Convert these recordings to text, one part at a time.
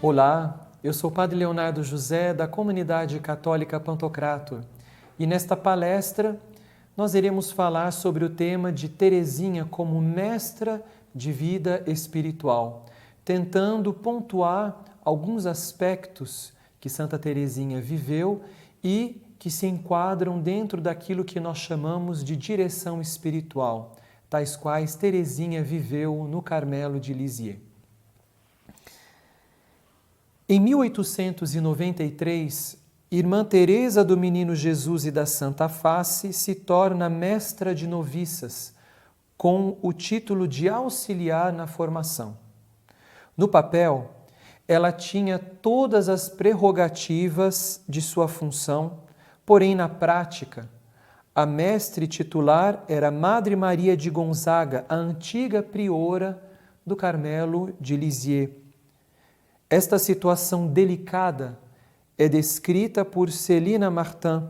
Olá, eu sou o Padre Leonardo José, da Comunidade Católica Pantocrator, e nesta palestra nós iremos falar sobre o tema de Teresinha como mestra de vida espiritual, tentando pontuar alguns aspectos que Santa Teresinha viveu e que se enquadram dentro daquilo que nós chamamos de direção espiritual, tais quais Teresinha viveu no Carmelo de Lisieux. Em 1893, Irmã Teresa do Menino Jesus e da Santa Face se torna mestra de noviças, com o título de auxiliar na formação. No papel, ela tinha todas as prerrogativas de sua função, porém na prática, a mestre titular era Madre Maria de Gonzaga, a antiga priora do Carmelo de Lisieux. Esta situação delicada é descrita por Celina Martin,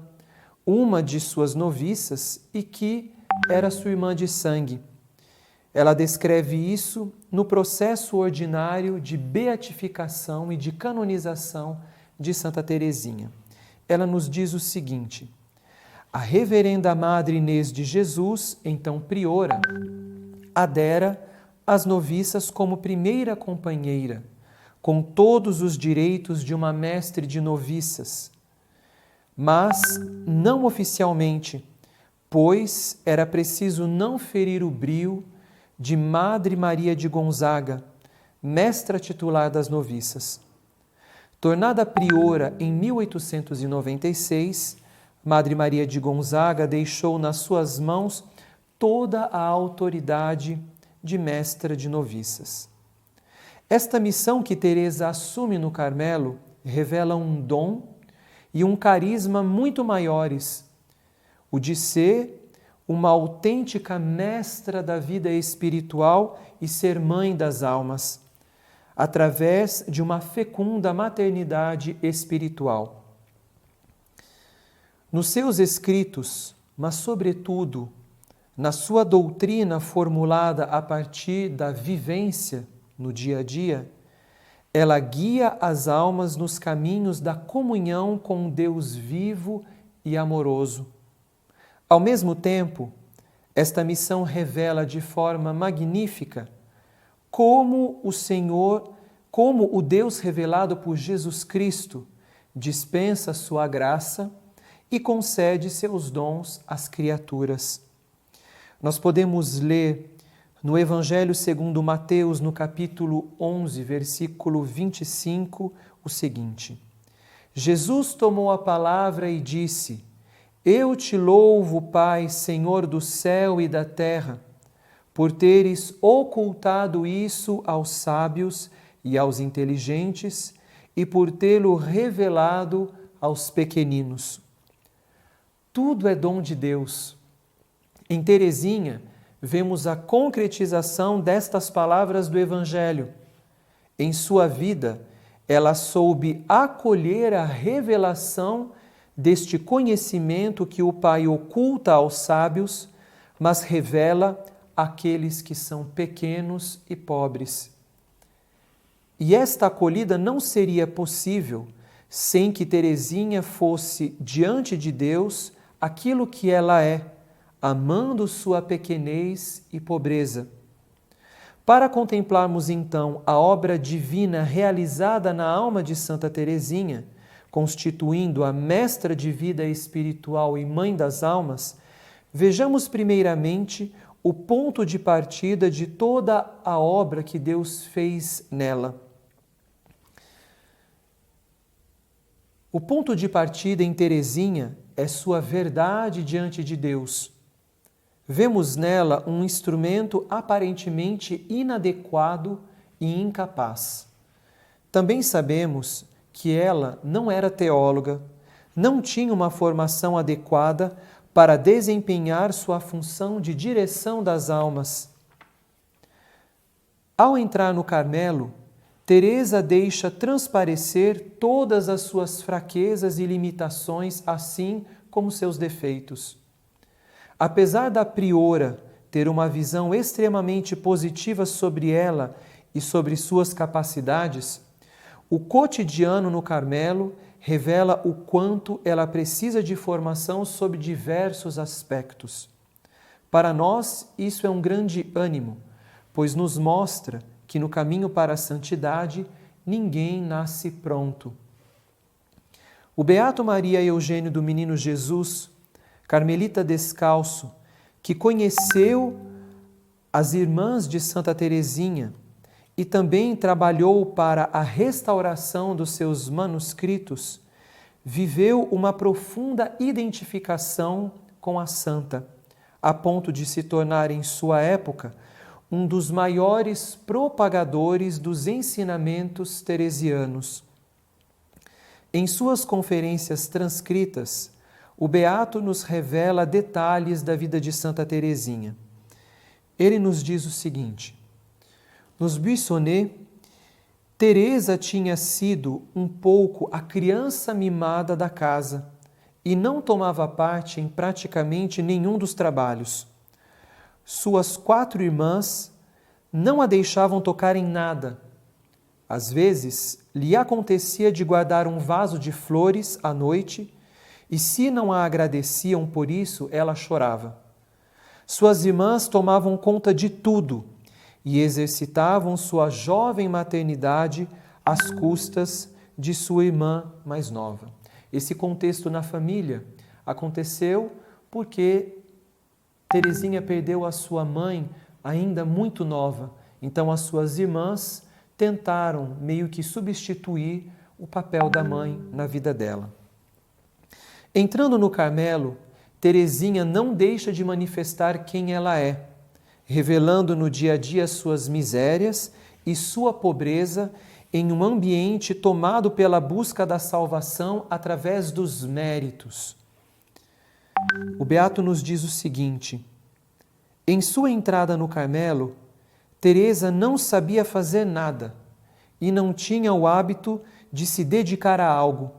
uma de suas noviças e que era sua irmã de sangue. Ela descreve isso no processo ordinário de beatificação e de canonização de Santa Teresinha. Ela nos diz o seguinte: a reverenda Madre Inês de Jesus, então priora, adera às noviças como primeira companheira, com todos os direitos de uma mestre de noviças, mas não oficialmente, pois era preciso não ferir o brio de Madre Maria de Gonzaga, mestra titular das noviças. Tornada priora em 1896, Madre Maria de Gonzaga deixou nas suas mãos toda a autoridade de mestra de noviças. Esta missão que Teresa assume no Carmelo revela um dom e um carisma muito maiores, o de ser uma autêntica mestra da vida espiritual e ser mãe das almas, através de uma fecunda maternidade espiritual. Nos seus escritos, mas sobretudo na sua doutrina formulada a partir da vivência no dia a dia, ela guia as almas nos caminhos da comunhão com um Deus vivo e amoroso. Ao mesmo tempo, esta missão revela de forma magnífica como o Senhor, como o Deus revelado por Jesus Cristo, dispensa sua graça e concede seus dons às criaturas. Nós podemos ler no Evangelho segundo Mateus, no capítulo 11, versículo 25, o seguinte: Jesus tomou a palavra e disse: Eu te louvo, Pai, Senhor do céu e da terra, por teres ocultado isso aos sábios e aos inteligentes e por tê-lo revelado aos pequeninos. Tudo é dom de Deus. Em Teresinha, vemos a concretização destas palavras do Evangelho. Em sua vida, ela soube acolher a revelação deste conhecimento que o Pai oculta aos sábios, mas revela àqueles que são pequenos e pobres. E esta acolhida não seria possível sem que Teresinha fosse diante de Deus aquilo que ela é, amando sua pequenez e pobreza. Para contemplarmos então a obra divina realizada na alma de Santa Teresinha, constituindo a mestra de vida espiritual e mãe das almas, vejamos primeiramente o ponto de partida de toda a obra que Deus fez nela. O ponto de partida em Teresinha é sua verdade diante de Deus. Vemos nela um instrumento aparentemente inadequado e incapaz. Também sabemos que ela não era teóloga, não tinha uma formação adequada para desempenhar sua função de direção das almas. Ao entrar no Carmelo, Teresa deixa transparecer todas as suas fraquezas e limitações, assim como seus defeitos. Apesar da priora ter uma visão extremamente positiva sobre ela e sobre suas capacidades, O cotidiano no Carmelo revela o quanto ela precisa de formação sob diversos aspectos. Para nós, isso é um grande ânimo, pois nos mostra que no caminho para a santidade ninguém nasce pronto. O Beato Maria Eugênio do Menino Jesus, carmelita descalço, que conheceu as irmãs de Santa Teresinha e também trabalhou para a restauração dos seus manuscritos, viveu uma profunda identificação com a santa, a ponto de se tornar, em sua época, um dos maiores propagadores dos ensinamentos teresianos. Em suas conferências transcritas, o Beato nos revela detalhes da vida de Santa Teresinha. Ele nos diz o seguinte: nos Buissonnet, Teresa tinha sido um pouco a criança mimada da casa e não tomava parte em praticamente nenhum dos trabalhos. Suas 4 irmãs não a deixavam tocar em nada. Às vezes, lhe acontecia de guardar um vaso de flores à noite e, se não a agradeciam por isso, ela chorava. Suas irmãs tomavam conta de tudo e exercitavam sua jovem maternidade às custas de sua irmã mais nova. Esse contexto na família aconteceu porque Teresinha perdeu a sua mãe ainda muito nova. Então as suas irmãs tentaram meio que substituir o papel da mãe na vida dela. Entrando no Carmelo, Teresinha não deixa de manifestar quem ela é, revelando no dia a dia suas misérias e sua pobreza em um ambiente tomado pela busca da salvação através dos méritos. O Beato nos diz o seguinte: em sua entrada no Carmelo, Teresa não sabia fazer nada e não tinha o hábito de se dedicar a algo,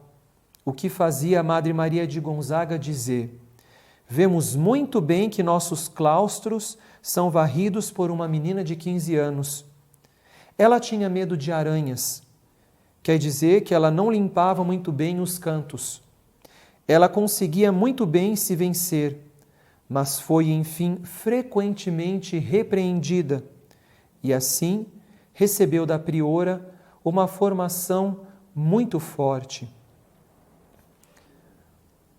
o que fazia a Madre Maria de Gonzaga dizer: vemos muito bem que nossos claustros são varridos por uma menina de 15 anos. Ela tinha medo de aranhas, quer dizer que ela não limpava muito bem os cantos. Ela conseguia muito bem se vencer, mas foi, enfim, frequentemente repreendida e, assim, recebeu da priora uma formação muito forte.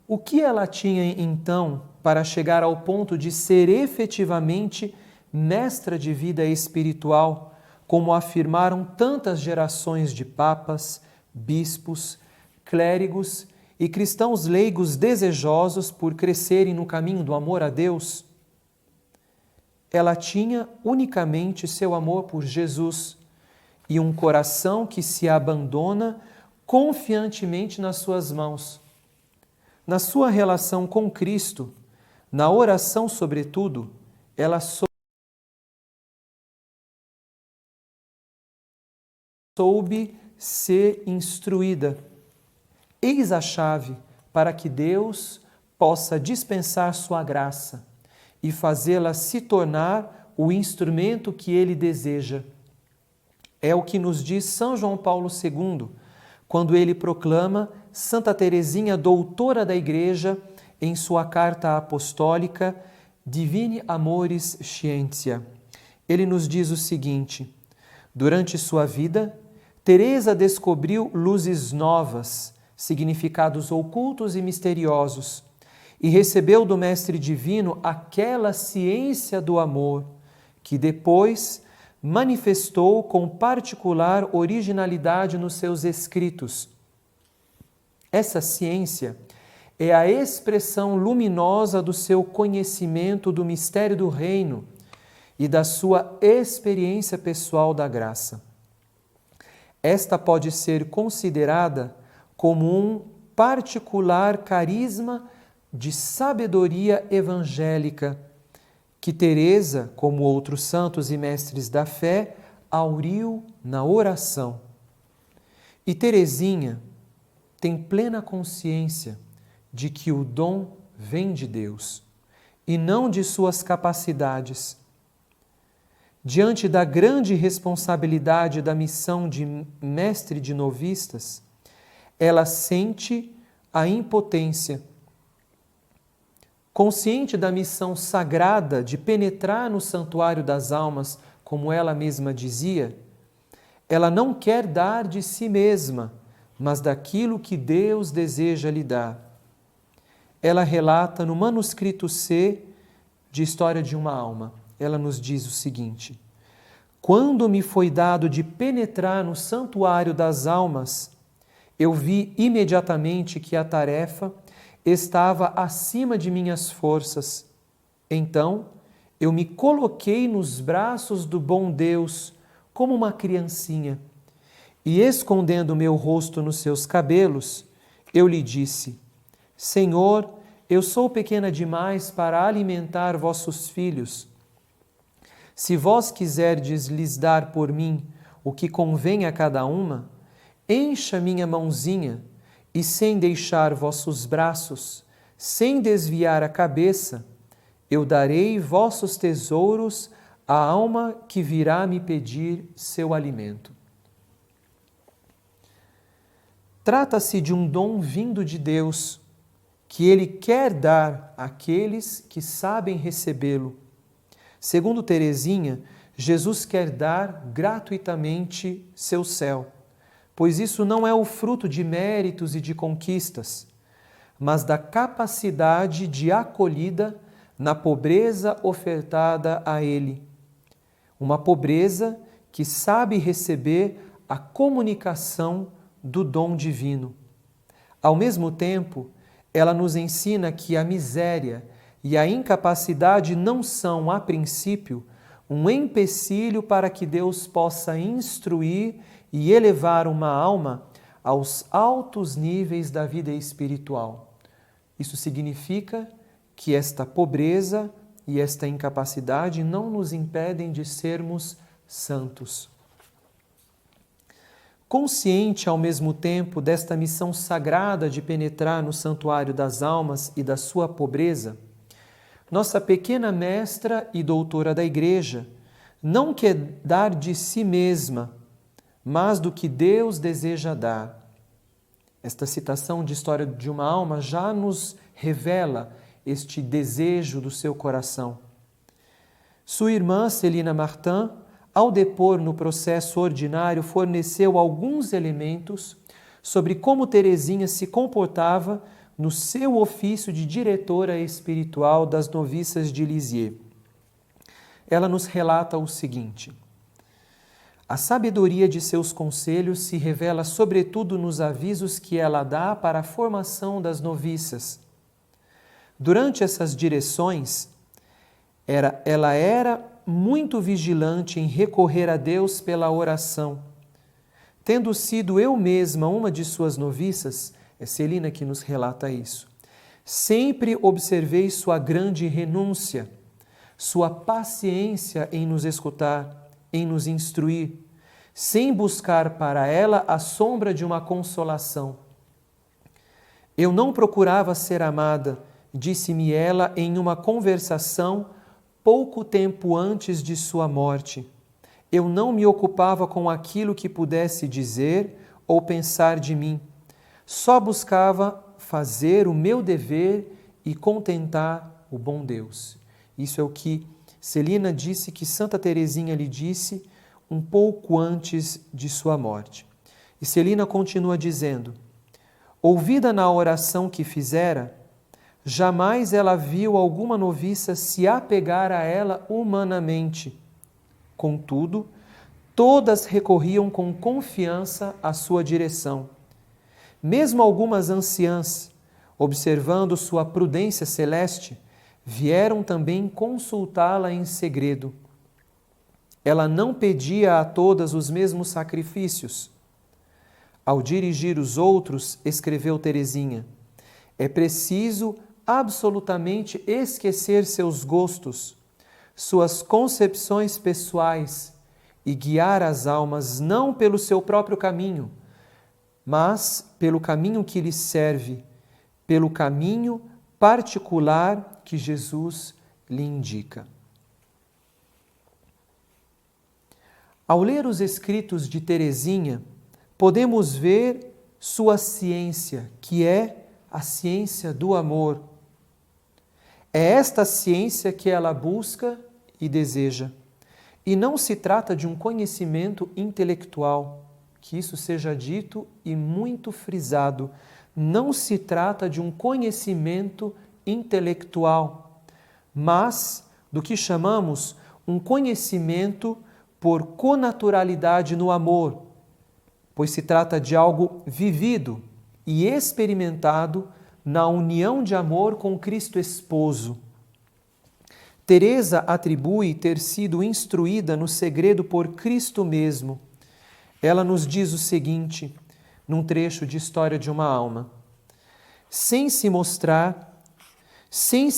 O que ela tinha, então, para chegar ao ponto de ser efetivamente mestra de vida espiritual, como afirmaram tantas gerações de papas, bispos, clérigos e cristãos leigos desejosos por crescerem no caminho do amor a Deus? Ela tinha unicamente seu amor por Jesus e um coração que se abandona confiantemente nas suas mãos. Na sua relação com Cristo, na oração sobretudo, ela soube ser instruída. Eis a chave para que Deus possa dispensar sua graça e fazê-la se tornar o instrumento que Ele deseja. É o que nos diz São João Paulo II, quando ele proclama Santa Teresinha, doutora da Igreja, em sua carta apostólica Divini Amoris Scientia. Ele nos diz o seguinte: durante sua vida, Teresa descobriu luzes novas, significados ocultos e misteriosos, e recebeu do Mestre Divino aquela ciência do amor, que depois manifestou com particular originalidade nos seus escritos. Essa ciência é a expressão luminosa do seu conhecimento do mistério do reino e da sua experiência pessoal da graça. Esta pode ser considerada como um particular carisma de sabedoria evangélica que Teresa, como outros santos e mestres da fé, auriu na oração. E Teresinha tem plena consciência de que o dom vem de Deus e não de suas capacidades. diante da grande responsabilidade da missão de mestre de novistas, ela sente a impotência. Consciente da missão sagrada de penetrar no santuário das almas, como ela mesma dizia, ela não quer dar de si mesma, mas daquilo que Deus deseja lhe dar. Ela relata no manuscrito C de História de uma Alma. Ela nos diz o seguinte: quando me foi dado de penetrar no santuário das almas, eu vi imediatamente que a tarefa estava acima de minhas forças. Então, eu me coloquei nos braços do bom Deus, como uma criancinha, e escondendo meu rosto nos seus cabelos, eu lhe disse: Senhor, eu sou pequena demais para alimentar vossos filhos. Se vós quiserdes lhes dar por mim o que convém a cada uma, encha minha mãozinha, e sem deixar vossos braços, sem desviar a cabeça, eu darei vossos tesouros à alma que virá me pedir seu alimento. Trata-se de um dom vindo de Deus, que Ele quer dar àqueles que sabem recebê-lo. Segundo Teresinha, Jesus quer dar gratuitamente seu céu, pois isso não é o fruto de méritos e de conquistas, mas da capacidade de acolhida na pobreza ofertada a Ele. Uma pobreza que sabe receber a comunicação do dom divino. Ao mesmo tempo, ela nos ensina que a miséria e a incapacidade não são, a princípio, um empecilho para que Deus possa instruir e elevar uma alma aos altos níveis da vida espiritual. Isso significa que esta pobreza e esta incapacidade não nos impedem de sermos santos. Consciente ao mesmo tempo desta missão sagrada de penetrar no santuário das almas e da sua pobreza, nossa pequena mestra e doutora da Igreja não quer dar de si mesma, mas do que Deus deseja dar. Esta citação de História de uma Alma já nos revela este desejo do seu coração. Sua irmã, Celina Martin, ao depor no processo ordinário, forneceu alguns elementos sobre como Teresinha se comportava no seu ofício de diretora espiritual das noviças de Lisieux. Ela nos relata o seguinte: a sabedoria de seus conselhos se revela sobretudo nos avisos que ela dá para a formação das noviças. Durante essas direções, ela era muito vigilante em recorrer a Deus pela oração. Tendo sido eu mesma uma de suas noviças, é Celina que nos relata isso, sempre observei sua grande renúncia, sua paciência em nos escutar, em nos instruir, sem buscar para ela a sombra de uma consolação. Eu não procurava ser amada, disse-me ela em uma conversação pouco tempo antes de sua morte. Eu não me ocupava com aquilo que pudesse dizer ou pensar de mim. Só buscava fazer o meu dever e contentar o bom Deus. Isso é o que Celina disse que Santa Teresinha lhe disse um pouco antes de sua morte. E Celina continua dizendo: ouvida na oração que fizera, jamais ela viu alguma noviça se apegar a ela humanamente. Contudo, todas recorriam com confiança à sua direção. Mesmo algumas anciãs, observando sua prudência celeste, vieram também consultá-la em segredo. Ela não pedia a todas os mesmos sacrifícios. Ao dirigir os outros, escreveu Teresinha, é preciso absolutamente esquecer seus gostos, suas concepções pessoais e guiar as almas não pelo seu próprio caminho, mas pelo caminho que lhes serve, pelo caminho particular que Jesus lhe indica. Ao ler os escritos de Teresinha, podemos ver sua ciência, que é a ciência do amor. É esta ciência que ela busca e deseja. E não se trata de um conhecimento intelectual, que isso seja dito e muito frisado. Não se trata de um conhecimento intelectual, mas do que chamamos um conhecimento por conaturalidade no amor, pois se trata de algo vivido e experimentado na união de amor com Cristo Esposo. Teresa atribui ter sido instruída no segredo por Cristo mesmo. Ela nos diz o seguinte, num trecho de História de uma Alma: sem se mostrar, sem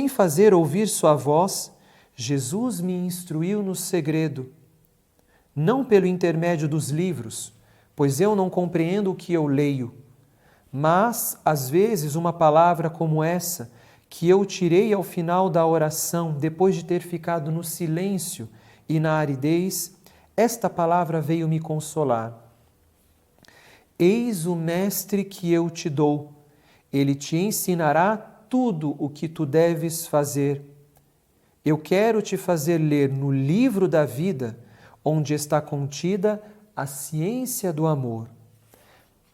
fazer ouvir sua voz, Jesus me instruiu no segredo, não pelo intermédio dos livros, pois eu não compreendo o que eu leio, mas, às vezes, uma palavra como essa, que eu tirei ao final da oração, depois de ter ficado no silêncio e na aridez, esta palavra veio me consolar. Eis o Mestre que eu te dou, ele te ensinará tudo o que tu deves fazer. Eu quero te fazer ler no livro da vida, onde está contida a ciência do amor.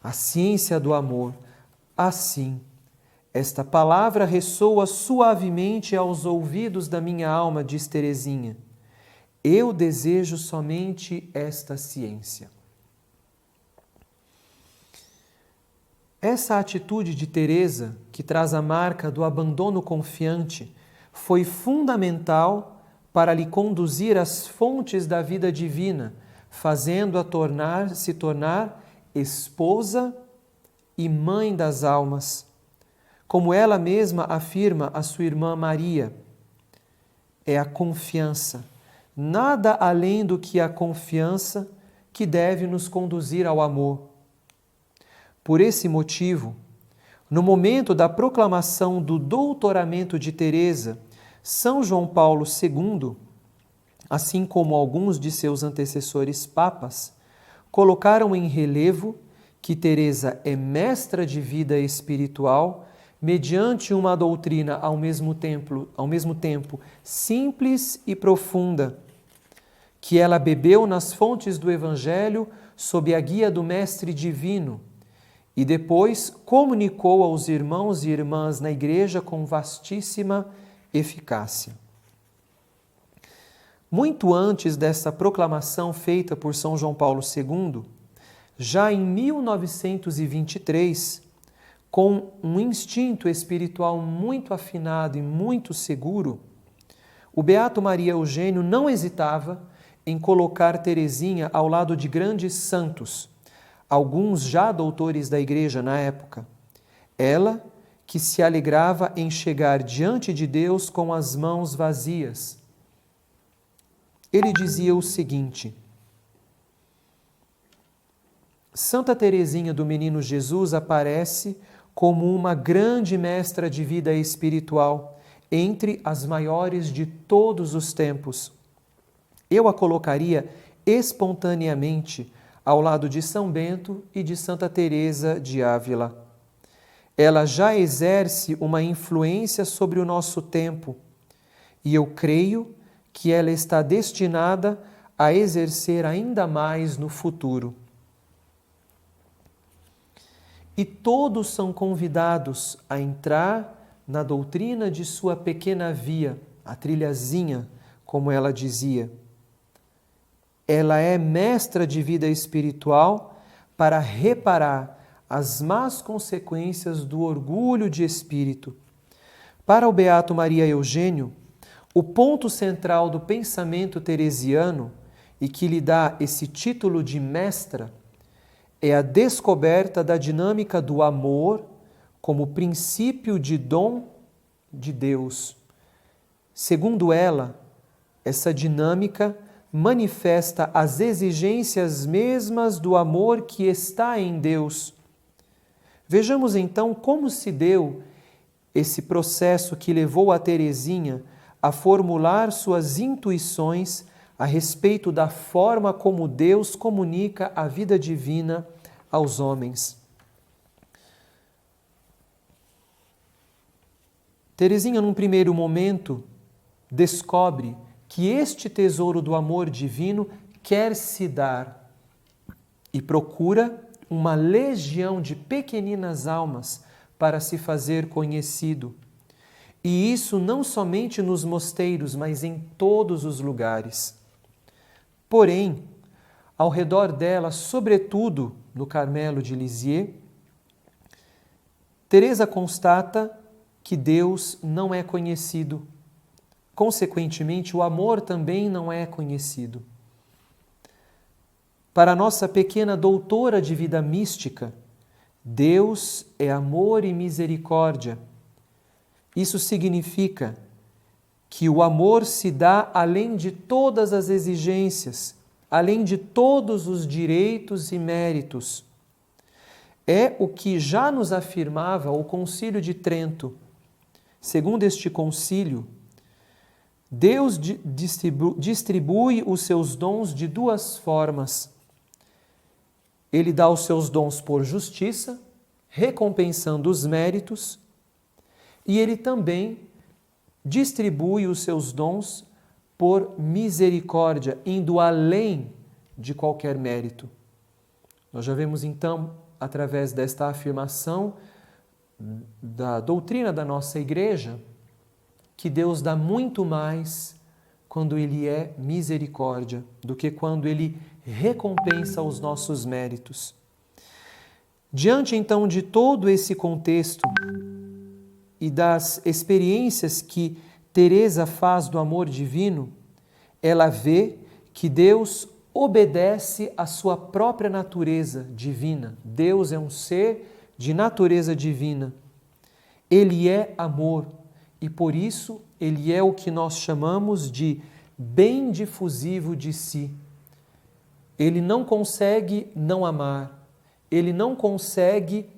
A ciência do amor. Assim, esta palavra ressoa suavemente aos ouvidos da minha alma, diz Teresinha. Eu desejo somente esta ciência. Essa atitude de Teresa, que traz a marca do abandono confiante, foi fundamental para lhe conduzir às fontes da vida divina, fazendo-a se tornar esposa e mãe das almas. Como ela mesma afirma a sua irmã Maria, é a confiança, nada além do que a confiança que deve nos conduzir ao amor. Por esse motivo, no momento da proclamação do doutoramento de Teresa, São João Paulo II, assim como alguns de seus antecessores papas, colocaram em relevo que Teresa é mestra de vida espiritual mediante uma doutrina ao mesmo tempo simples e profunda, que ela bebeu nas fontes do Evangelho sob a guia do Mestre Divino e depois comunicou aos irmãos e irmãs na Igreja com vastíssima eficácia. Muito antes dessa proclamação feita por São João Paulo II, já em 1923, com um instinto espiritual muito afinado e muito seguro, o Beato Maria Eugênio não hesitava em colocar Teresinha ao lado de grandes santos, alguns já doutores da Igreja na época. Ela, que se alegrava em chegar diante de Deus com as mãos vazias. Ele dizia o seguinte: Santa Teresinha do Menino Jesus aparece como uma grande mestra de vida espiritual, entre as maiores de todos os tempos. Eu a colocaria espontaneamente ao lado de São Bento e de Santa Teresa de Ávila. Ela já exerce uma influência sobre o nosso tempo e eu creio que ela está destinada a exercer ainda mais no futuro. E todos são convidados a entrar na doutrina de sua pequena via, a trilhazinha, como ela dizia. Ela é mestra de vida espiritual para reparar as más consequências do orgulho de espírito. Para o Beato Maria Eugênio, o ponto central do pensamento teresiano, e que lhe dá esse título de mestra, é a descoberta da dinâmica do amor como princípio de dom de Deus. Segundo ela, essa dinâmica manifesta as exigências mesmas do amor que está em Deus. Vejamos então como se deu esse processo que levou a Teresinha a formular suas intuições a respeito da forma como Deus comunica a vida divina aos homens. Teresinha, num primeiro momento, descobre que este tesouro do amor divino quer se dar e procura uma legião de pequeninas almas para se fazer conhecido. E isso não somente nos mosteiros, mas em todos os lugares. Porém, ao redor dela, sobretudo no Carmelo de Lisieux, Teresa constata que Deus não é conhecido. Consequentemente, o amor também não é conhecido. Para a nossa pequena doutora de vida mística, Deus é amor e misericórdia. Isso significa que o amor se dá além de todas as exigências, além de todos os direitos e méritos. É o que já nos afirmava o Concílio de Trento. Segundo este concílio, Deus distribui os seus dons de duas formas. Ele dá os seus dons por justiça, recompensando os méritos, e ele também distribui os seus dons por misericórdia, indo além de qualquer mérito. Nós já vemos então, através desta afirmação da doutrina da nossa Igreja, que Deus dá muito mais quando Ele é misericórdia do que quando Ele recompensa os nossos méritos. Diante então de todo esse contexto e das experiências que Teresa faz do amor divino, ela vê que Deus obedece à sua própria natureza divina. Deus é um ser de natureza divina. Ele é amor e por isso ele é o que nós chamamos de bem difusivo de si. Ele não consegue não amar, ele não consegue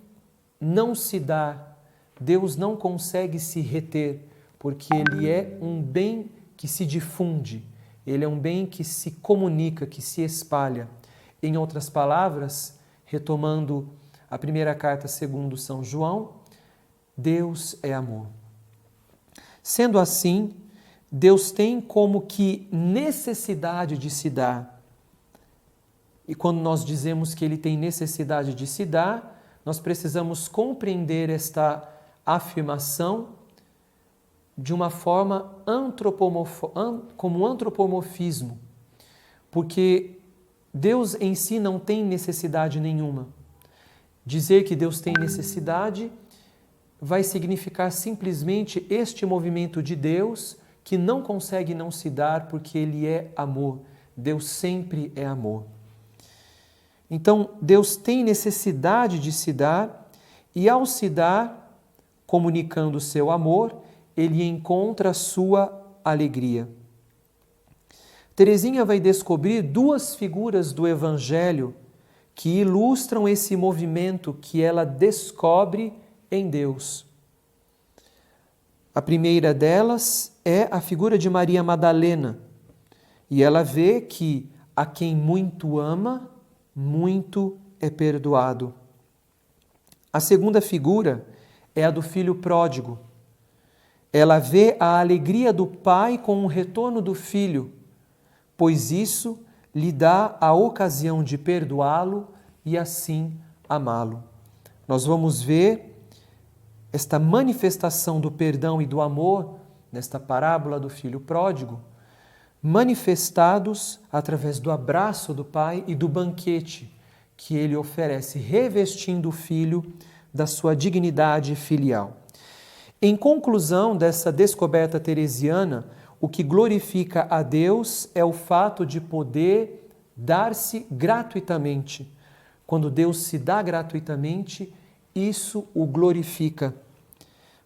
não se dar. Deus não consegue se reter, porque ele é um bem que se difunde, ele é um bem que se comunica, que se espalha. Em outras palavras, retomando a primeira carta segundo São João, Deus é amor. Sendo assim, Deus tem como que necessidade de se dar. E quando nós dizemos que ele tem necessidade de se dar, nós precisamos compreender esta afirmação de uma forma como antropomorfismo, porque Deus em si não tem necessidade nenhuma. Dizer que Deus tem necessidade vai significar simplesmente este movimento de Deus que não consegue não se dar porque Ele é amor. Deus sempre é amor. Então, Deus tem necessidade de se dar e ao se dar, comunicando o seu amor, ele encontra a sua alegria. Teresinha vai descobrir duas figuras do Evangelho que ilustram esse movimento que ela descobre em Deus. A primeira delas é a figura de Maria Madalena, e ela vê que a quem muito ama, muito é perdoado. A segunda figura é a do filho pródigo. Ela vê a alegria do pai com o retorno do filho, pois isso lhe dá a ocasião de perdoá-lo e assim amá-lo. Nós vamos ver esta manifestação do perdão e do amor nesta parábola do filho pródigo, manifestados através do abraço do pai e do banquete que ele oferece, revestindo o filho da sua dignidade filial. Em conclusão dessa descoberta teresiana, o que glorifica a Deus é o fato de poder dar-se gratuitamente. Quando Deus se dá gratuitamente, isso o glorifica.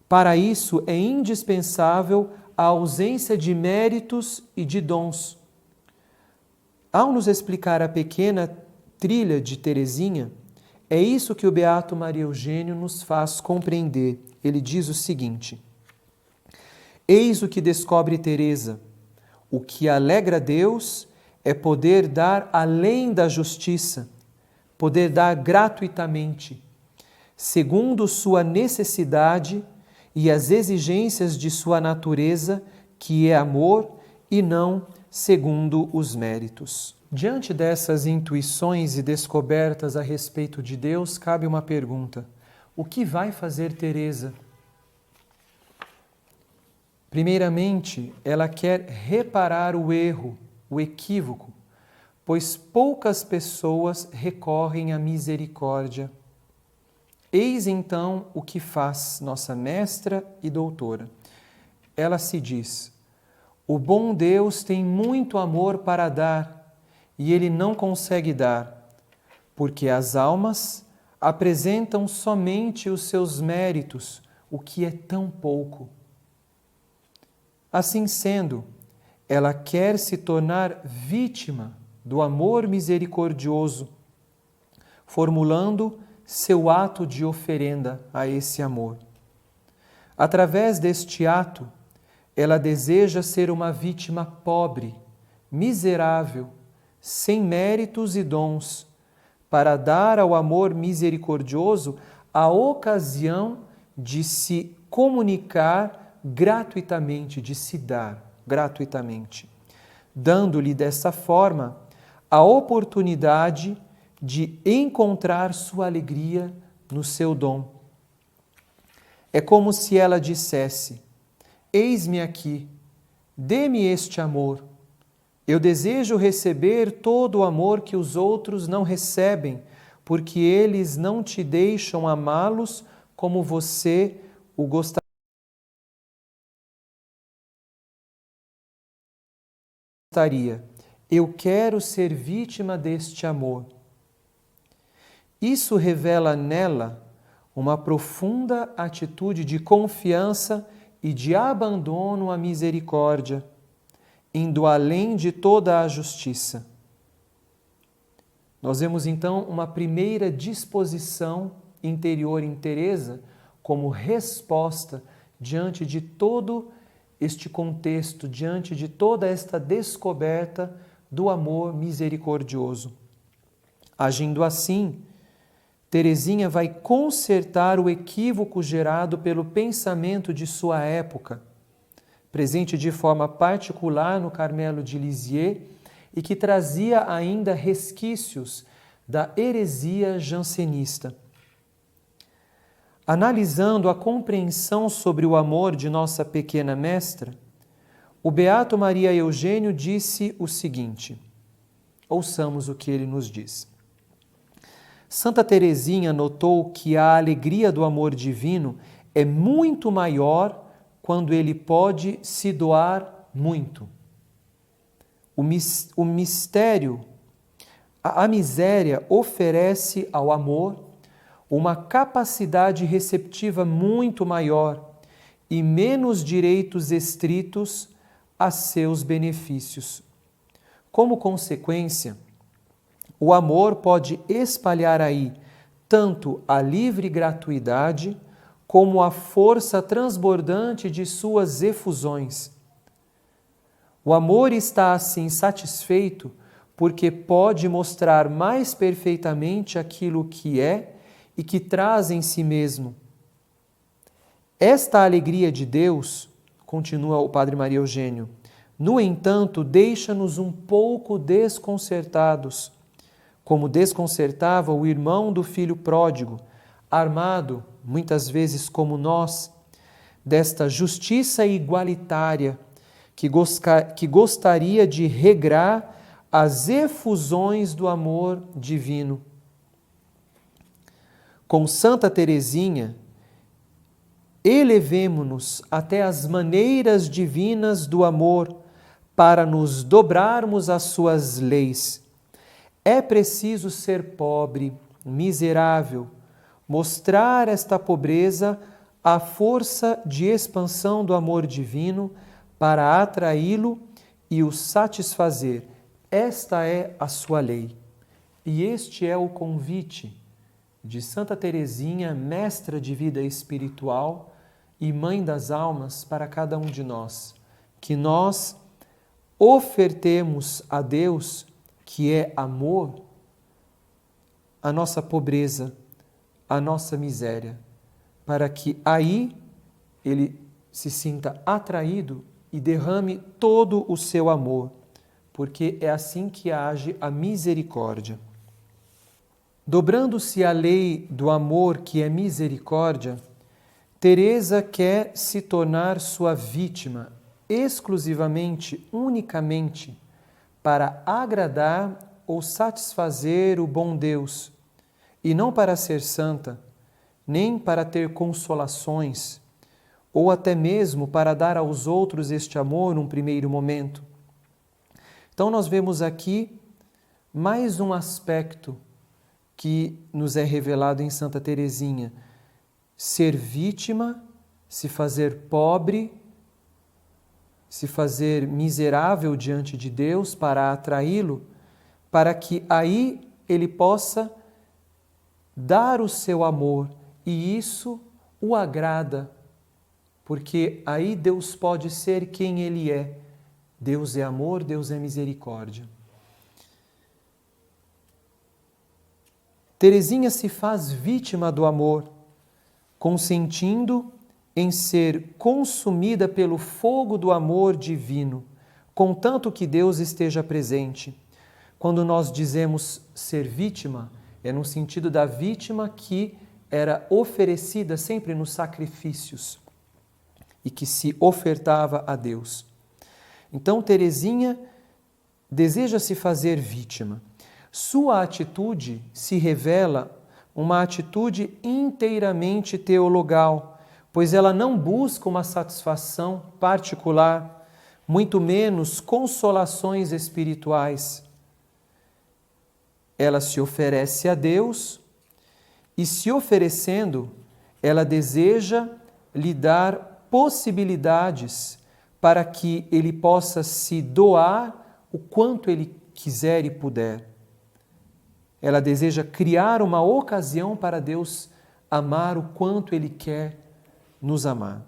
Para isso é indispensável a ausência de méritos e de dons. Ao nos explicar a pequena trilha de Teresinha, é isso que o Beato Maria Eugênio nos faz compreender. Ele diz o seguinte: eis o que descobre Teresa, O que alegra Deus é poder dar além da justiça, poder dar gratuitamente, segundo sua necessidade e as exigências de sua natureza, que é amor, e não segundo os méritos. Diante dessas intuições e descobertas a respeito de Deus, cabe uma pergunta: o que vai fazer Teresa? Primeiramente, ela quer reparar o erro, o equívoco, pois poucas pessoas recorrem à misericórdia. Eis então o que faz nossa mestra e doutora. Ela se diz: o bom Deus tem muito amor para dar e ele não consegue dar, porque as almas apresentam somente os seus méritos, o que é tão pouco. Assim sendo, ela quer se tornar vítima do amor misericordioso, formulando seu ato de oferenda a esse amor. Através deste ato, ela deseja ser uma vítima pobre, miserável, sem méritos e dons, para dar ao amor misericordioso a ocasião de se comunicar gratuitamente, de se dar gratuitamente, dando-lhe dessa forma a oportunidade de encontrar sua alegria no seu dom. É como se ela dissesse: eis-me aqui, dê-me este amor. Eu desejo receber todo o amor que os outros não recebem, porque eles não te deixam amá-los como você o gostaria. Eu quero ser vítima deste amor. Isso revela nela uma profunda atitude de confiança e de abandono à misericórdia, indo além de toda a justiça. Nós vemos então uma primeira disposição interior em Teresa como resposta diante de todo este contexto, diante de toda esta descoberta do amor misericordioso. Agindo assim, Teresinha vai consertar o equívoco gerado pelo pensamento de sua época, presente de forma particular no Carmelo de Lisieux e que trazia ainda resquícios da heresia jansenista. Analisando a compreensão sobre o amor de nossa pequena mestra, o beato Maria Eugênio disse o seguinte: ouçamos o que ele nos diz. Santa Teresinha notou que a alegria do amor divino é muito maior quando ele pode se doar muito. O mistério, a miséria oferece ao amor uma capacidade receptiva muito maior e menos direitos estritos a seus benefícios. Como consequência, o amor pode espalhar aí tanto a livre gratuidade como a força transbordante de suas efusões. O amor está assim satisfeito porque pode mostrar mais perfeitamente aquilo que é e que traz em si mesmo. Esta alegria de Deus, continua o Padre Maria Eugênio, no entanto, deixa-nos um pouco desconcertados, como desconcertava o irmão do filho pródigo, armado, muitas vezes como nós, desta justiça igualitária que gostaria de regrar as efusões do amor divino. Com Santa Teresinha, elevemo-nos até as maneiras divinas do amor para nos dobrarmos às suas leis. É preciso ser pobre, miserável, mostrar esta pobreza à força de expansão do amor divino para atraí-lo e o satisfazer. Esta é a sua lei. E este é o convite de Santa Teresinha, mestra de vida espiritual e mãe das almas para cada um de nós, que nós ofertemos a Deus, que é amor, a nossa pobreza, a nossa miséria, para que aí Ele se sinta atraído e derrame todo o seu amor, porque é assim que age a misericórdia. Dobrando-se à lei do amor, que é misericórdia, Teresa quer se tornar sua vítima exclusivamente, unicamente, para agradar ou satisfazer o bom Deus, e não para ser santa, nem para ter consolações, ou até mesmo para dar aos outros este amor num primeiro momento. Então nós vemos aqui mais um aspecto que nos é revelado em Santa Teresinha: ser vítima, se fazer pobre, se fazer miserável diante de Deus para atraí-lo, para que aí ele possa dar o seu amor, e isso o agrada, porque aí Deus pode ser quem Ele é. Deus é amor, Deus é misericórdia. Teresinha se faz vítima do amor, consentindo em ser consumida pelo fogo do amor divino, contanto que Deus esteja presente. Quando nós dizemos ser vítima, é no sentido da vítima que era oferecida sempre nos sacrifícios e que se ofertava a Deus. Então, Teresinha deseja se fazer vítima. Sua atitude se revela uma atitude inteiramente teologal, pois ela não busca uma satisfação particular, muito menos consolações espirituais. Ela se oferece a Deus e, se oferecendo, ela deseja lhe dar possibilidades para que ele possa se doar o quanto ele quiser e puder. Ela deseja criar uma ocasião para Deus amar o quanto Ele quer nos amar.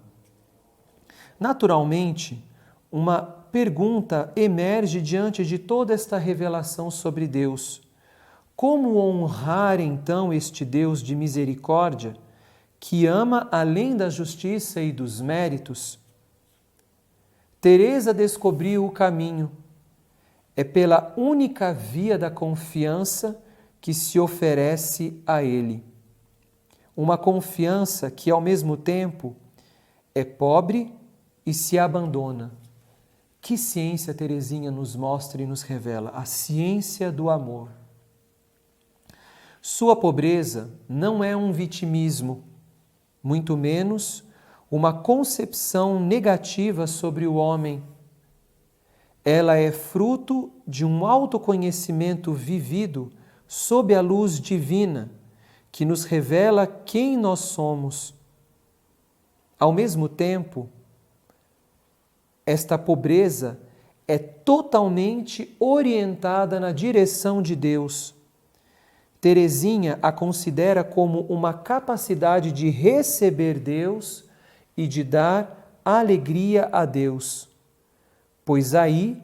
Naturalmente, uma pergunta emerge diante de toda esta revelação sobre Deus. Como honrar então este Deus de misericórdia, que ama além da justiça e dos méritos? Teresa descobriu o caminho. É pela única via da confiança que se oferece a Ele. Uma confiança que, ao mesmo tempo, é pobre e se abandona. Que ciência Teresinha nos mostra e nos revela? A ciência do amor. Sua pobreza não é um vitimismo, muito menos uma concepção negativa sobre o homem. Ela é fruto de um autoconhecimento vivido sob a luz divina, que nos revela quem nós somos. Ao mesmo tempo, esta pobreza é totalmente orientada na direção de Deus. Teresinha a considera como uma capacidade de receber Deus e de dar alegria a Deus, pois aí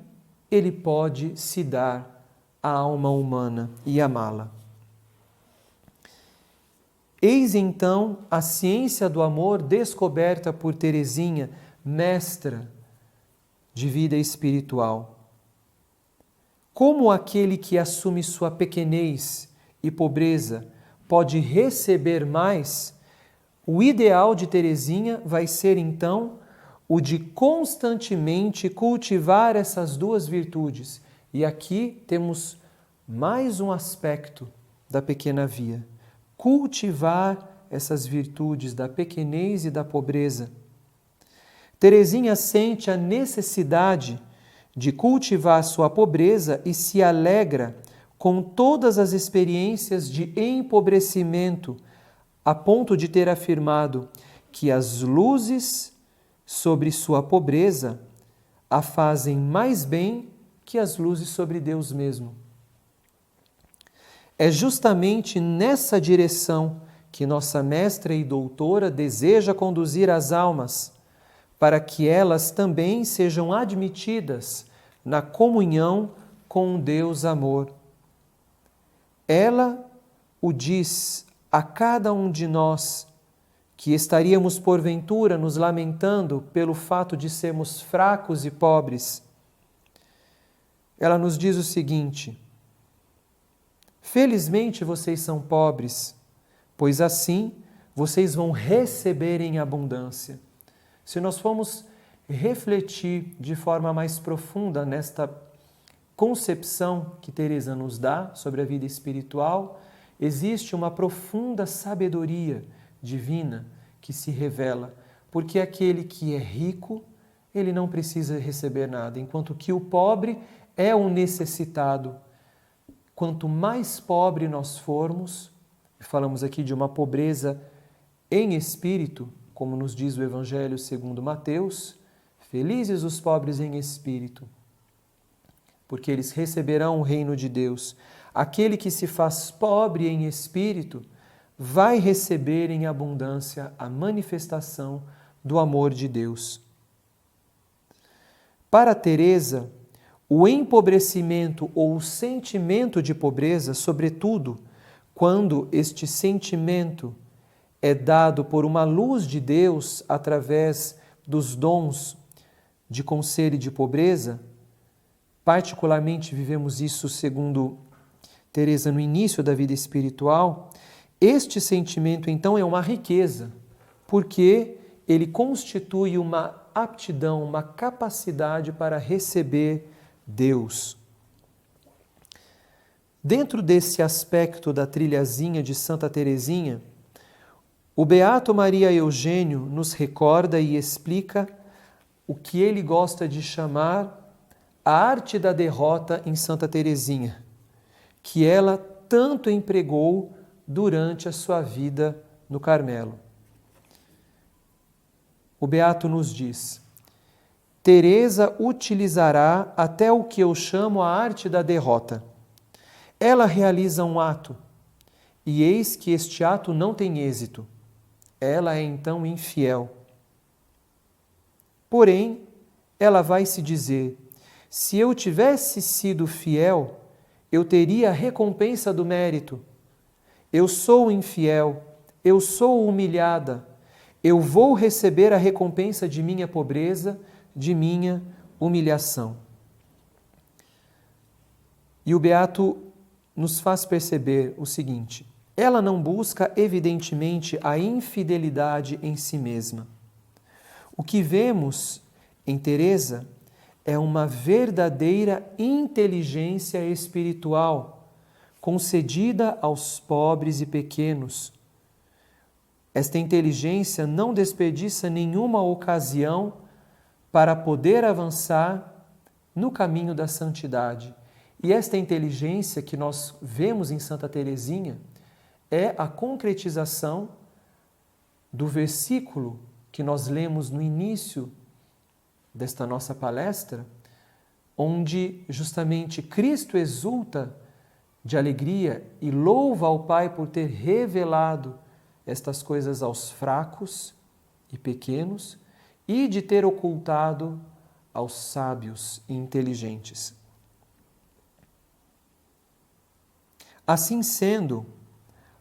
Ele pode se dar à alma humana e amá-la. Eis então a ciência do amor descoberta por Teresinha, mestra de vida espiritual. Como aquele que assume sua pequenez e pobreza pode receber mais, o ideal de Teresinha vai ser então o de constantemente cultivar essas duas virtudes. E aqui temos mais um aspecto da pequena via. Cultivar essas virtudes da pequenez e da pobreza. Teresinha sente a necessidade de cultivar sua pobreza e se alegra com todas as experiências de empobrecimento, a ponto de ter afirmado que as luzes sobre sua pobreza a fazem mais bem que as luzes sobre Deus mesmo. É justamente nessa direção que nossa mestra e doutora deseja conduzir as almas, para que elas também sejam admitidas na comunhão com Deus amor. Ela o diz a cada um de nós que estaríamos porventura nos lamentando pelo fato de sermos fracos e pobres. Ela nos diz o seguinte: felizmente vocês são pobres, pois assim vocês vão receber em abundância. Se nós formos refletir de forma mais profunda nesta concepção que Teresa nos dá sobre a vida espiritual, existe uma profunda sabedoria divina que se revela, porque aquele que é rico, ele não precisa receber nada, enquanto que o pobre é um necessitado. Quanto mais pobre nós formos, falamos aqui de uma pobreza em espírito, como nos diz o Evangelho segundo Mateus, felizes os pobres em espírito, porque eles receberão o reino de Deus. Aquele que se faz pobre em espírito vai receber em abundância a manifestação do amor de Deus. Para Teresa, o empobrecimento ou o sentimento de pobreza, sobretudo quando este sentimento é dado por uma luz de Deus através dos dons de conselho e de pobreza, particularmente vivemos isso segundo Teresa no início da vida espiritual, este sentimento então é uma riqueza, porque ele constitui uma aptidão, uma capacidade para receber Deus. Dentro desse aspecto da trilhazinha de Santa Teresinha, o Beato Maria Eugênio nos recorda e explica o que ele gosta de chamar a arte da derrota em Santa Teresinha, que ela tanto empregou durante a sua vida no Carmelo. O Beato nos diz: Teresa utilizará até o que eu chamo a arte da derrota. Ela realiza um ato, e eis que este ato não tem êxito. Ela é então infiel. Porém, ela vai se dizer: se eu tivesse sido fiel, eu teria a recompensa do mérito. Eu sou infiel, eu sou humilhada, eu vou receber a recompensa de minha pobreza, de minha humilhação. E o Beato nos faz perceber o seguinte: ela não busca, evidentemente, a infidelidade em si mesma. O que vemos em Teresa é uma verdadeira inteligência espiritual concedida aos pobres e pequenos. Esta inteligência não desperdiça nenhuma ocasião para poder avançar no caminho da santidade. E esta inteligência que nós vemos em Santa Teresinha é a concretização do versículo que nós lemos no início desta nossa palestra, onde justamente Cristo exulta de alegria e louva ao Pai por ter revelado estas coisas aos fracos e pequenos e de ter ocultado aos sábios e inteligentes. Assim sendo,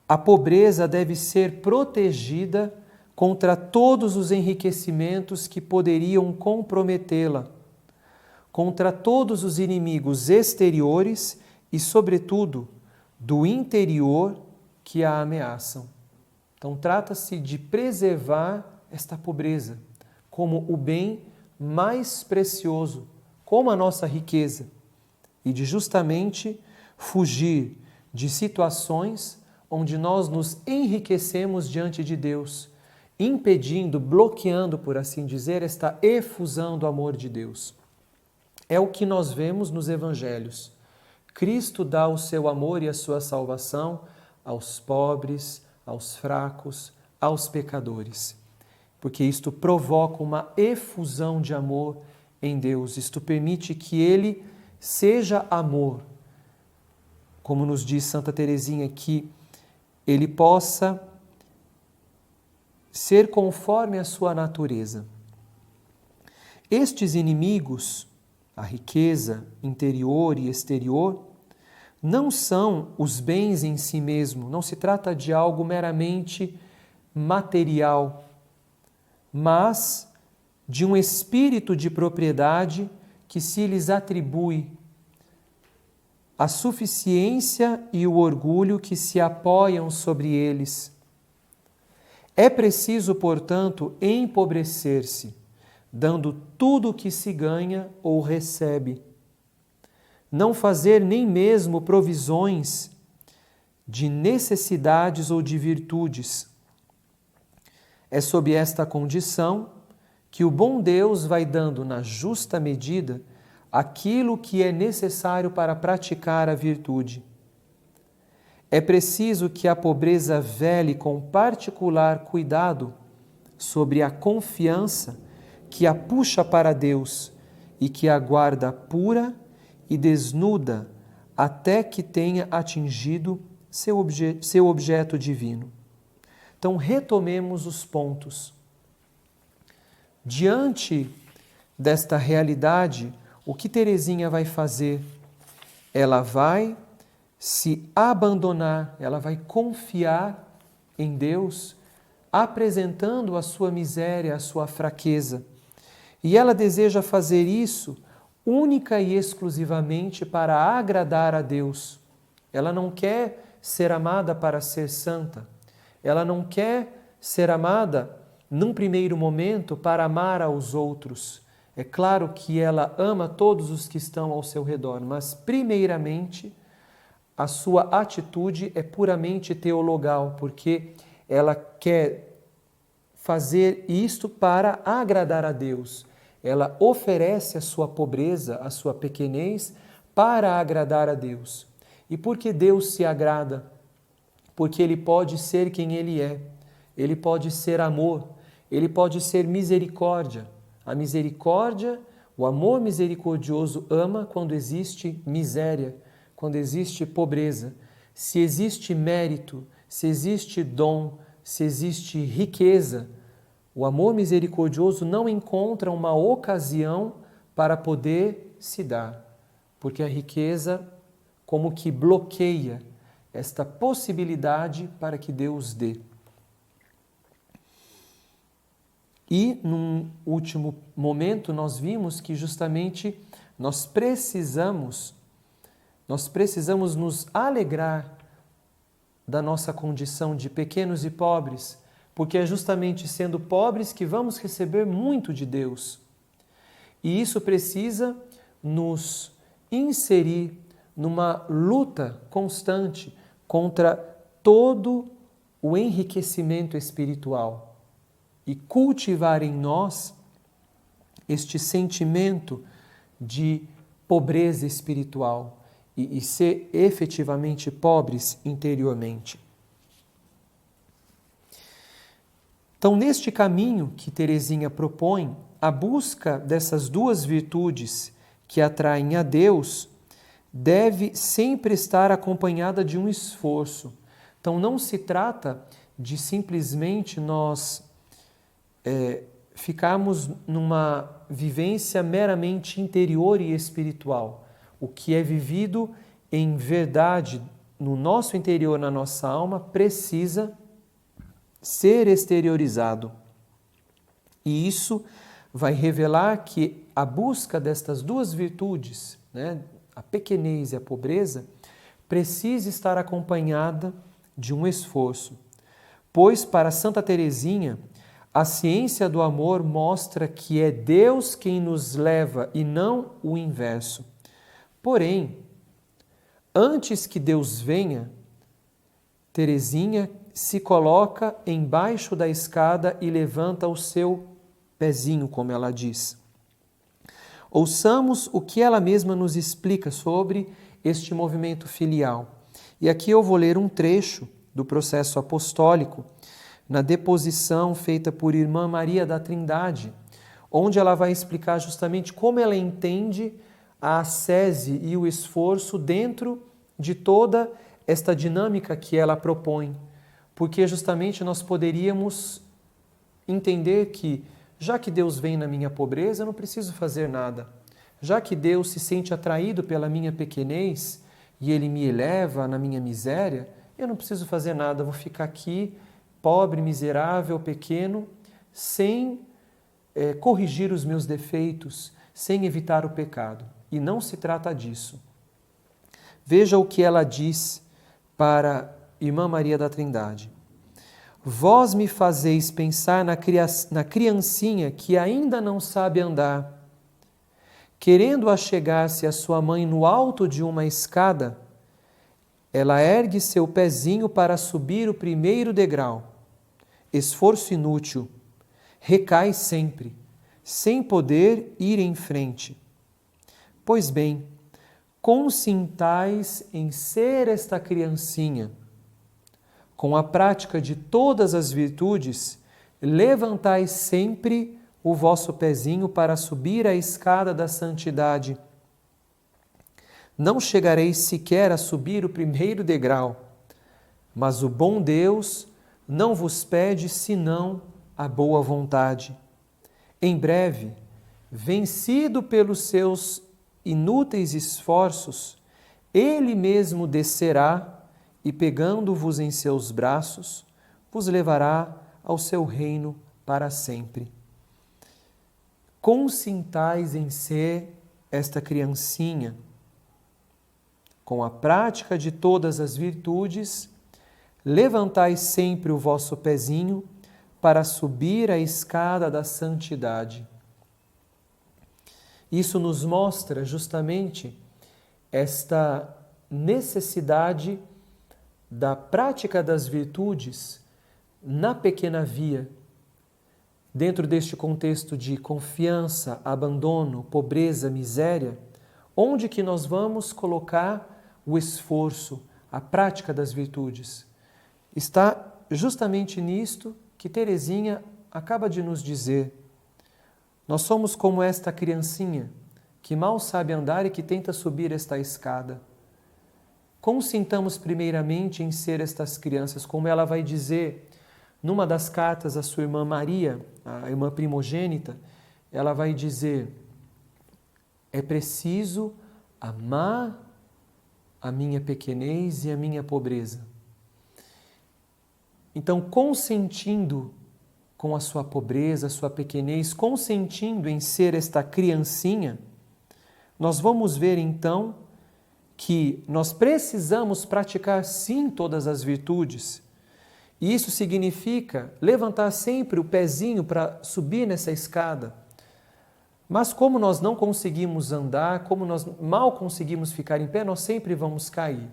a pobreza deve ser protegida contra todos os enriquecimentos que poderiam comprometê-la, contra todos os inimigos exteriores e, sobretudo, do interior que a ameaçam. Então, trata-se de preservar esta pobreza como o bem mais precioso, como a nossa riqueza, e de justamente fugir de situações onde nós nos enriquecemos diante de Deus, impedindo, bloqueando, por assim dizer, esta efusão do amor de Deus. É o que nós vemos nos evangelhos. Cristo dá o seu amor e a sua salvação aos pobres, aos fracos, aos pecadores. Porque isto provoca uma efusão de amor em Deus. Isto permite que Ele seja amor. Como nos diz Santa Teresinha, que Ele possa ser conforme a sua natureza. Estes inimigos a riqueza interior e exterior, não são os bens em si mesmo, não se trata de algo meramente material, mas de um espírito de propriedade que se lhes atribui a suficiência e o orgulho que se apoiam sobre eles. É preciso, portanto, empobrecer-se, dando tudo o que se ganha ou recebe. Não fazer nem mesmo provisões de necessidades ou de virtudes. É sob esta condição que o bom Deus vai dando na justa medida aquilo que é necessário para praticar a virtude. É preciso que a pobreza vele com particular cuidado sobre a confiança que a puxa para Deus e que a guarda pura e desnuda até que tenha atingido seu objeto divino. Então, retomemos os pontos. Diante desta realidade, o que Teresinha vai fazer? Ela vai se abandonar, ela vai confiar em Deus, apresentando a sua miséria, a sua fraqueza. E ela deseja fazer isso única e exclusivamente para agradar a Deus. Ela não quer ser amada para ser santa. Ela não quer ser amada, num primeiro momento, para amar aos outros. É claro que ela ama todos os que estão ao seu redor, mas, primeiramente, a sua atitude é puramente teologal, porque ela quer fazer isto para agradar a Deus. Ela oferece a sua pobreza, a sua pequenez, para agradar a Deus. E por que Deus se agrada? Porque Ele pode ser quem Ele é. Ele pode ser amor, Ele pode ser misericórdia. A misericórdia, o amor misericordioso ama quando existe miséria, quando existe pobreza. Se existe mérito, se existe dom, se existe riqueza, o amor misericordioso não encontra uma ocasião para poder se dar, porque a riqueza como que bloqueia esta possibilidade para que Deus dê. E, num último momento, nós vimos que justamente nós precisamos nos alegrar da nossa condição de pequenos e pobres, porque é justamente sendo pobres que vamos receber muito de Deus. E isso precisa nos inserir numa luta constante contra todo o enriquecimento espiritual e cultivar em nós este sentimento de pobreza espiritual e ser efetivamente pobres interiormente. Então, neste caminho que Teresinha propõe, a busca dessas duas virtudes que atraem a Deus deve sempre estar acompanhada de um esforço. Então, não se trata de simplesmente nós ficarmos numa vivência meramente interior e espiritual. O que é vivido em verdade no nosso interior, na nossa alma, precisa ser exteriorizado. E isso vai revelar que a busca destas duas virtudes, a pequenez e a pobreza, precisa estar acompanhada de um esforço. Pois, para Santa Teresinha, a ciência do amor mostra que é Deus quem nos leva e não o inverso. Porém, antes que Deus venha, Teresinha se coloca embaixo da escada e levanta o seu pezinho, como ela diz. Ouçamos o que ela mesma nos explica sobre este movimento filial. E aqui eu vou ler um trecho do processo apostólico, na deposição feita por Irmã Maria da Trindade, onde ela vai explicar justamente como ela entende a ascese e o esforço dentro de toda esta dinâmica que ela propõe. Porque justamente nós poderíamos entender que, já que Deus vem na minha pobreza, eu não preciso fazer nada. já que Deus se sente atraído pela minha pequenez e Ele me eleva na minha miséria, eu não preciso fazer nada, vou ficar aqui, pobre, miserável, pequeno, sem corrigir os meus defeitos, sem evitar o pecado. E não se trata disso. Veja o que ela diz para Irmã Maria da Trindade. Vós me fazeis pensar na criancinha que ainda não sabe andar. Querendo achegar-se à sua mãe no alto de uma escada, ela ergue seu pezinho para subir o primeiro degrau. Esforço inútil, recai sempre, sem poder ir em frente. Pois bem, consintais em ser esta criancinha. Com a prática de todas as virtudes, levantai sempre o vosso pezinho para subir a escada da santidade. Não chegareis sequer a subir o primeiro degrau, mas o bom Deus não vos pede senão a boa vontade. Em breve, vencido pelos seus inúteis esforços, Ele mesmo descerá e, pegando-vos em seus braços, vos levará ao seu reino para sempre. Consintais em ser esta criancinha. Com a prática de todas as virtudes, levantai sempre o vosso pezinho para subir a escada da santidade. Isso nos mostra justamente esta necessidade da prática das virtudes na pequena via, dentro deste contexto de confiança, abandono, pobreza, miséria, onde que nós vamos colocar o esforço, a prática das virtudes? Está justamente nisto que Teresinha acaba de nos dizer. Nós somos como esta criancinha que mal sabe andar e que tenta subir esta escada. Consintamos primeiramente em ser estas crianças, como ela vai dizer numa das cartas à sua irmã Maria, a irmã primogênita, ela vai dizer: é preciso amar a minha pequenez e a minha pobreza. Então, consentindo com a sua pobreza, a sua pequenez, consentindo em ser esta criancinha, nós vamos ver então que nós precisamos praticar sim todas as virtudes. E isso significa levantar sempre o pezinho para subir nessa escada. Mas como nós não conseguimos andar, como nós mal conseguimos ficar em pé, nós sempre vamos cair.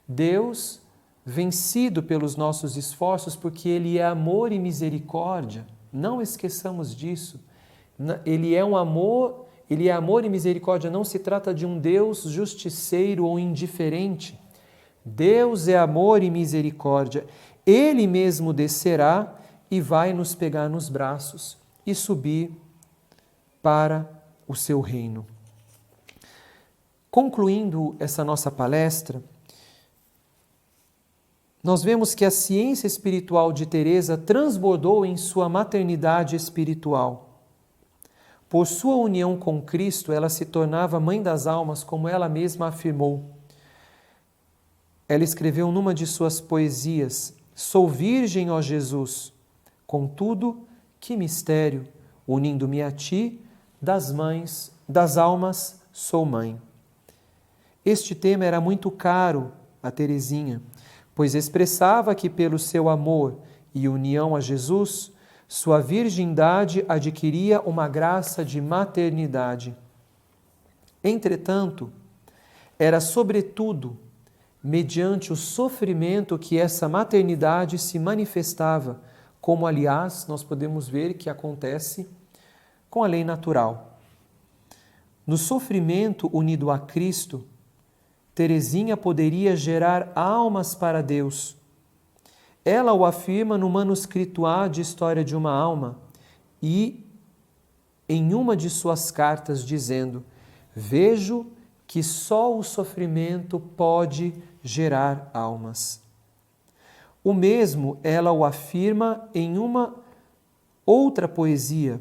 Deus, vencido pelos nossos esforços, porque Ele é amor e misericórdia, não esqueçamos disso. Ele é amor e misericórdia, não se trata de um Deus justiceiro ou indiferente. Deus é amor e misericórdia. Ele mesmo descerá e vai nos pegar nos braços e subir para o seu reino. Concluindo essa nossa palestra, nós vemos que a ciência espiritual de Teresa transbordou em sua maternidade espiritual. Por sua união com Cristo, ela se tornava mãe das almas, como ela mesma afirmou. Ela escreveu numa de suas poesias: sou virgem, ó Jesus, contudo, que mistério, unindo-me a ti, das almas sou mãe. Este tema era muito caro a Teresinha, pois expressava que pelo seu amor e união a Jesus, sua virgindade adquiria uma graça de maternidade. Entretanto, era sobretudo mediante o sofrimento que essa maternidade se manifestava, como, aliás, nós podemos ver que acontece com a lei natural. No sofrimento unido a Cristo, Teresinha poderia gerar almas para Deus. Ela o afirma no manuscrito A de História de uma Alma e em uma de suas cartas dizendo: vejo que só o sofrimento pode gerar almas. O mesmo ela o afirma em uma outra poesia,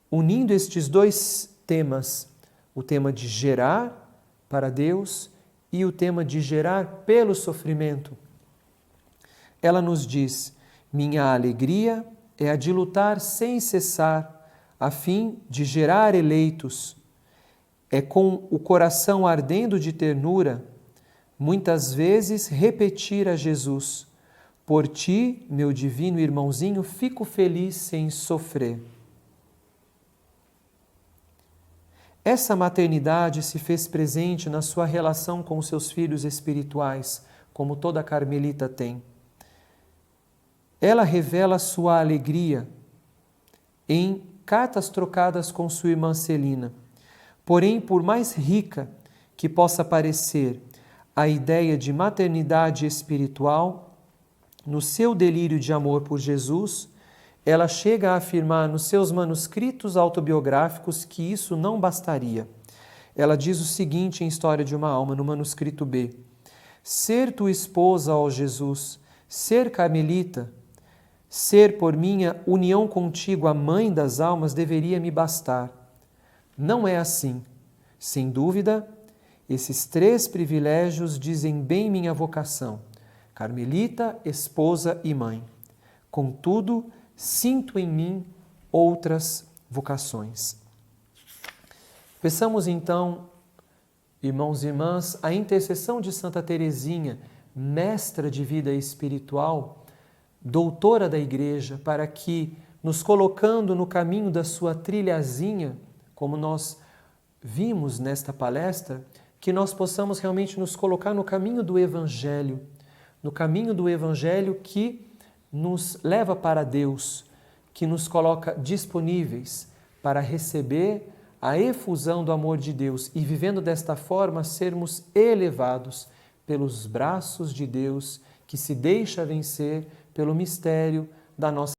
unindo estes dois temas, o tema de gerar para Deus e o tema de gerar pelo sofrimento. Ela nos diz: minha alegria é a de lutar sem cessar, a fim de gerar eleitos. É com o coração ardendo de ternura, muitas vezes repetir a Jesus: por ti, meu divino irmãozinho, fico feliz sem sofrer. Essa maternidade se fez presente na sua relação com seus filhos espirituais, como toda carmelita tem. Ela revela sua alegria em cartas trocadas com sua irmã Celina. Porém, por mais rica que possa parecer a ideia de maternidade espiritual, no seu delírio de amor por Jesus, ela chega a afirmar nos seus manuscritos autobiográficos que isso não bastaria. Ela diz o seguinte em História de uma Alma, no manuscrito B: ser tua esposa, ó Jesus, ser carmelita, ser por minha união contigo a mãe das almas deveria me bastar. Não é assim. Sem dúvida, esses 3 privilégios dizem bem minha vocação: carmelita, esposa e mãe. Contudo, sinto em mim outras vocações. Peçamos então, irmãos e irmãs, a intercessão de Santa Teresinha, mestra de vida espiritual, doutora da Igreja, para que, nos colocando no caminho da sua trilhazinha, como nós vimos nesta palestra, que nós possamos realmente nos colocar no caminho do Evangelho, no caminho do Evangelho que nos leva para Deus, que nos coloca disponíveis para receber a efusão do amor de Deus e, vivendo desta forma, sermos elevados pelos braços de Deus que se deixa vencer pelo mistério da nossa